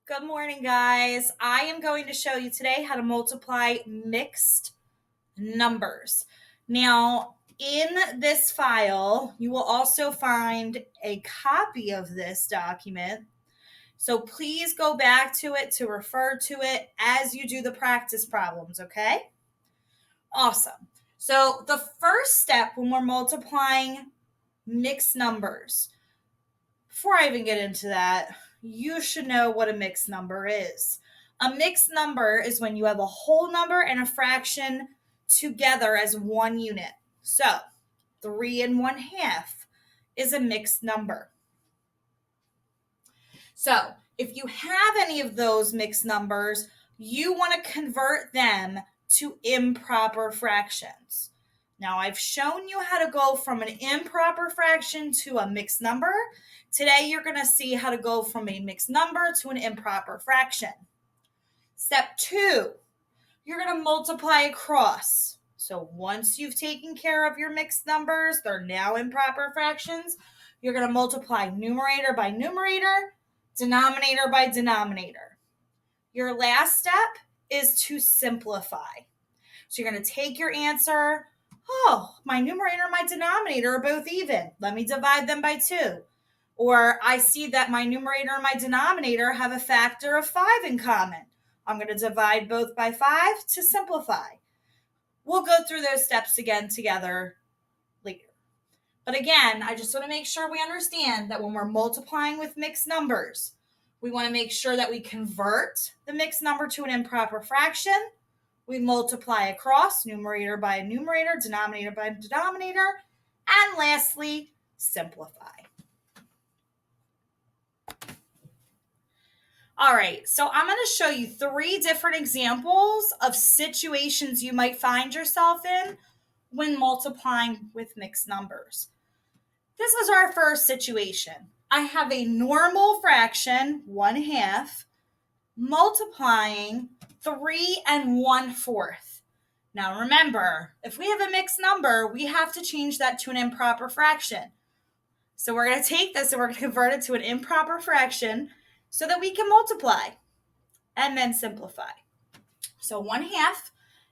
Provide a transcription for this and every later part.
Good morning, guys. I am going to show you today how to multiply mixed numbers. Now, in this file, you will also find a copy of this document. So please go back to it to refer to it as you do the practice problems, okay? Awesome. So the first step when we're multiplying mixed numbers, before I even get into that, you should know what a mixed number is. A mixed number is when you have a whole number and a fraction together as one unit. So 3 1/2 is a mixed number. So if you have any of those mixed numbers, you want to convert them to improper fractions. Now, I've shown you how to go from an improper fraction to a mixed number. Today, you're going to see how to go from a mixed number to an improper fraction. Step 2, you're going to multiply across. So once you've taken care of your mixed numbers, they're now improper fractions. You're going to multiply numerator by numerator, denominator by denominator. Your last step is to simplify. So you're going to take your answer. Oh, my numerator and my denominator are both even. Let me divide them by 2. Or I see that my numerator and my denominator have a factor of 5 in common. I'm going to divide both by 5 to simplify. We'll go through those steps again together later. But again, I just want to make sure we understand that when we're multiplying with mixed numbers, we want to make sure that we convert the mixed number to an improper fraction. We multiply across, numerator by numerator, denominator by denominator, and lastly, simplify. All right, so I'm going to show you 3 different examples of situations you might find yourself in when multiplying with mixed numbers. This is our first situation. I have a normal fraction, 1/2, multiplying 3 1/4. Now remember, if we have a mixed number, we have to change that to an improper fraction. So we're going to take this and we're going to convert it to an improper fraction so that we can multiply and then simplify. So 1/2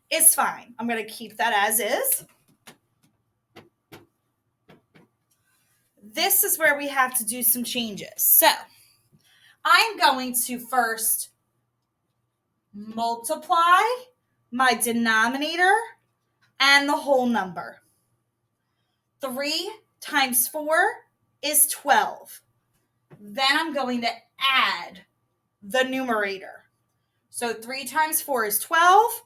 is fine. I'm going to keep that as is. This is where we have to do some changes. So I'm going to first multiply my denominator and the whole number. 3 times 4 is 12. Then I'm going to add the numerator. So 3 times 4 is 12,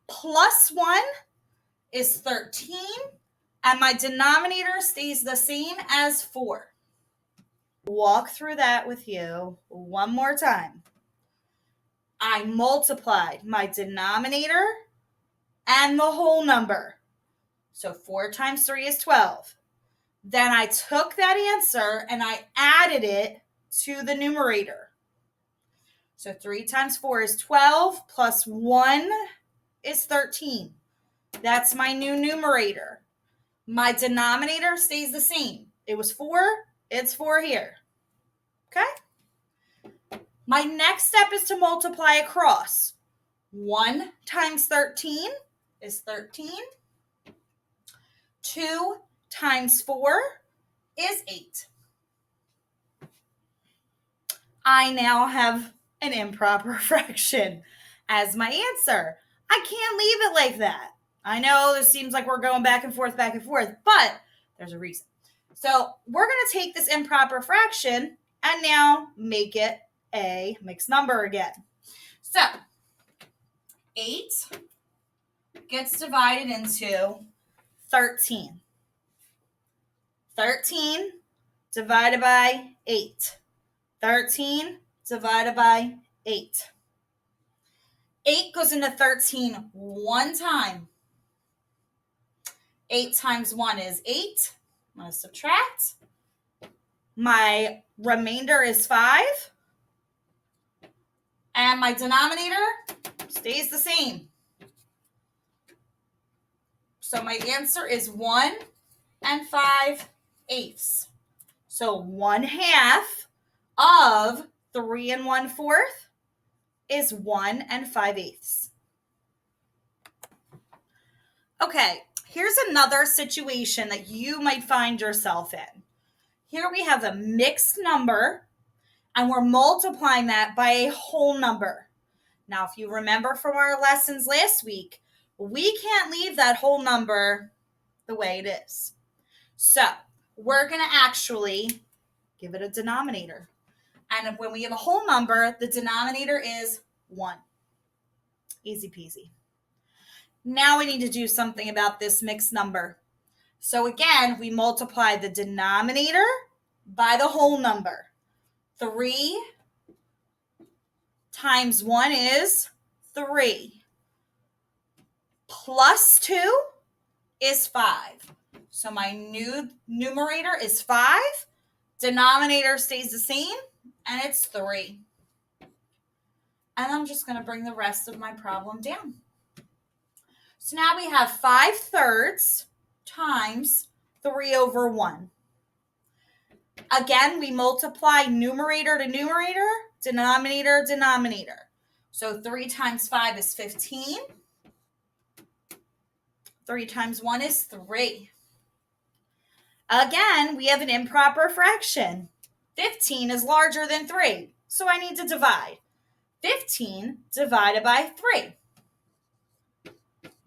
plus 1 is 13, and my denominator stays the same as 4. Walk through that with you one more time. I multiplied my denominator and the whole number. So 4 times 3 is 12. Then I took that answer and I added it to the numerator. So 3 times 4 is 12, plus 1 is 13. That's my new numerator. My denominator stays the same. It was 4, it's 4 here. Okay? My next step is to multiply across. 1 times 13 is 13. 2 times 4 is 8. I now have an improper fraction as my answer. I can't leave it like that. I know this seems like we're going back and forth, but there's a reason. So we're going to take this improper fraction and now make it a mixed number again. So 8 gets divided into 13. 13 divided by 8. 13 divided by 8. 8 goes into 13 one time. 8 times 1 is 8. I'm going to subtract. My remainder is 5. And my denominator stays the same. So my answer is 1 5/8. So 1/2 of 3 1/4 is 1 5/8. Okay, here's another situation that you might find yourself in. Here we have a mixed number, and we're multiplying that by a whole number. Now, if you remember from our lessons last week, we can't leave that whole number the way it is. So we're going to actually give it a denominator. And when we have a whole number, the denominator is 1. Easy peasy. Now we need to do something about this mixed number. So again, we multiply the denominator by the whole number. 3 times 1 is 3. Plus 2 is 5. So my new numerator is 5. Denominator stays the same, and it's 3. And I'm just going to bring the rest of my problem down. So now we have 5/3 times 3/1. Again, we multiply numerator to numerator, denominator, denominator. So 3 times 5 is 15. 3 times 1 is 3. Again, we have an improper fraction. 15 is larger than 3, so I need to divide. 15 divided by 3.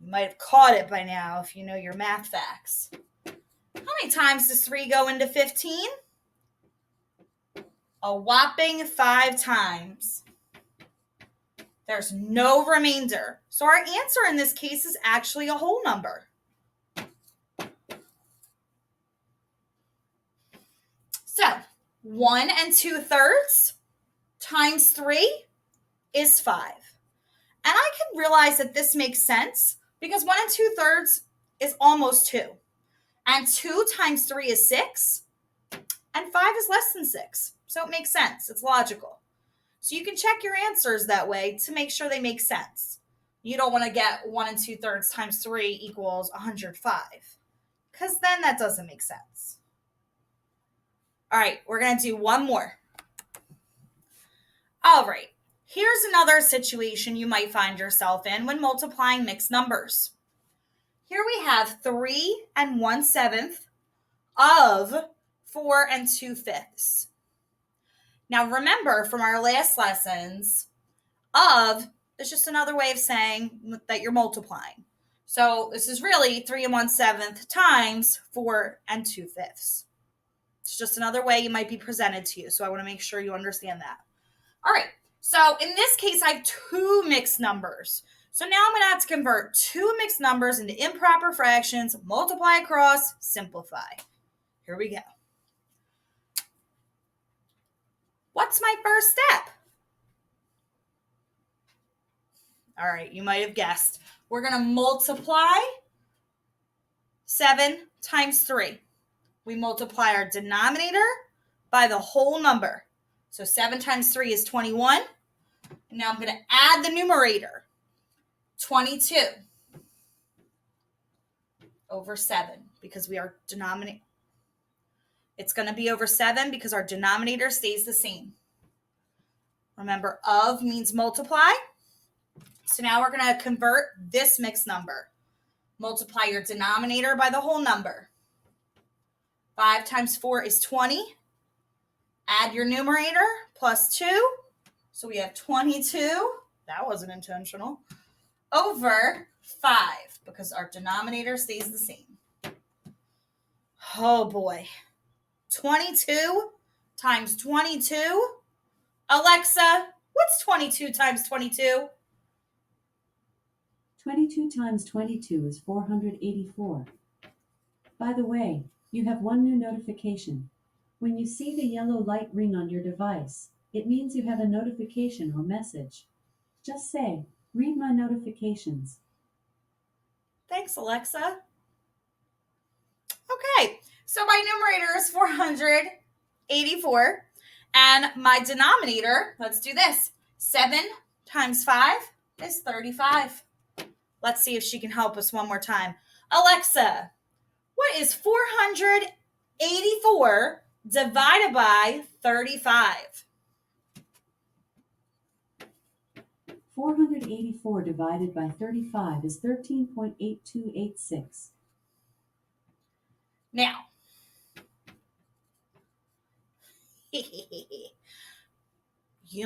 You might have caught it by now if you know your math facts. How many times does 3 go into 15? A whopping 5 times. There's no remainder. So our answer in this case is actually a whole number. So 1 2/3 times 3 is 5. And I can realize that this makes sense because 1 2/3 is almost 2. And 2 times 3 is 6. And 5 is less than 6. So it makes sense. It's logical. So you can check your answers that way to make sure they make sense. You don't want to get 1 2/3 times 3 equals 105. Because then that doesn't make sense. All right, we're going to do one more. All right, here's another situation you might find yourself in when multiplying mixed numbers. Here we have 3 1/7 of 4 2/5. Now remember from our last lessons, of is just another way of saying that you're multiplying. So this is really 3 1/7 times 4 2/5. It's just another way it might be presented to you. So I want to make sure you understand that. All right. So in this case, I have 2 mixed numbers. So now I'm going to have to convert 2 mixed numbers into improper fractions, multiply across, simplify. Here we go. What's my first step? All right, you might have guessed. We're going to multiply 7 times 3. We multiply our denominator by the whole number. So 7 times 3 is 21. Now I'm going to add the numerator. 22 over 7 because we are denominator. It's going to be over 7 because our denominator stays the same. Remember, of means multiply. So now we're going to convert this mixed number. Multiply your denominator by the whole number. 5 times 4 is 20. Add your numerator, plus 2. So we have 22. That wasn't intentional. Over 5, because our denominator stays the same. Oh boy. 22 times 22. Alexa, what's 22 times 22? 22 times 22 is 484. By the way, you have one new notification. When you see the yellow light ring on your device, it means you have a notification or message. Just say, "Read my notifications." Thanks, Alexa. Okay, so my numerator is 484, and my denominator, let's do this. 7 times 5 is 35. Let's see if she can help us one more time. Alexa, what is 484 divided by 35? 484 divided by 35 is 13.8286. Now, you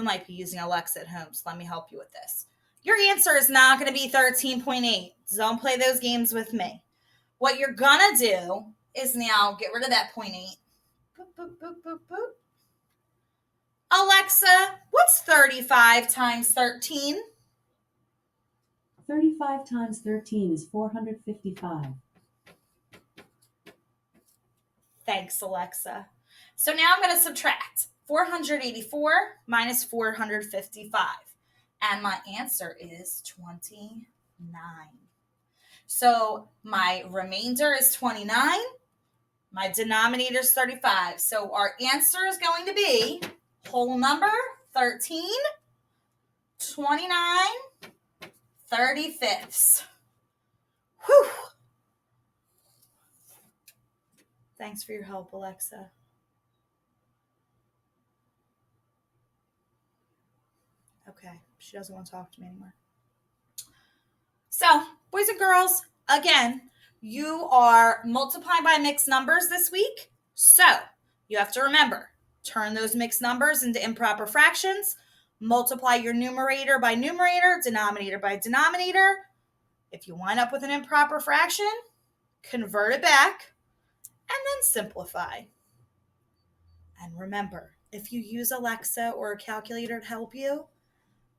might be using Alexa at home, so let me help you with this. Your answer is not going to be 13.8. Don't play those games with me. What you're going to do is now get rid of that 0.8. Boop, boop, boop, boop, boop. Alexa, what's 35 times 13? 35 times 13 is 455. Thanks, Alexa. So now I'm going to subtract 484 minus 455. And my answer is 29. So my remainder is 29. My denominator is 35. So our answer is going to be whole number 13, 29, 35ths. Whew. Thanks for your help, Alexa. Okay, she doesn't want to talk to me anymore. So, boys and girls, again, you are multiplying by mixed numbers this week. So, you have to remember, turn those mixed numbers into improper fractions, multiply your numerator by numerator, denominator by denominator. If you wind up with an improper fraction, convert it back, and then simplify. And remember, if you use Alexa or a calculator to help you,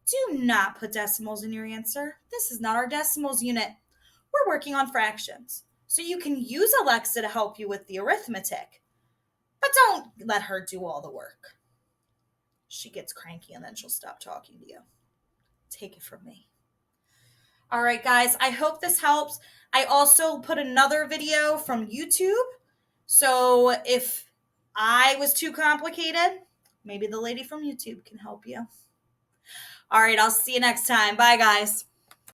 do not put decimals in your answer. This is not our decimals unit. We're working on fractions. So you can use Alexa to help you with the arithmetic, but don't let her do all the work. She gets cranky and then she'll stop talking to you. Take it from me. All right, guys, I hope this helps. I also put another video from YouTube. So if I was too complicated, maybe the lady from YouTube can help you. All right, I'll see you next time. Bye, guys.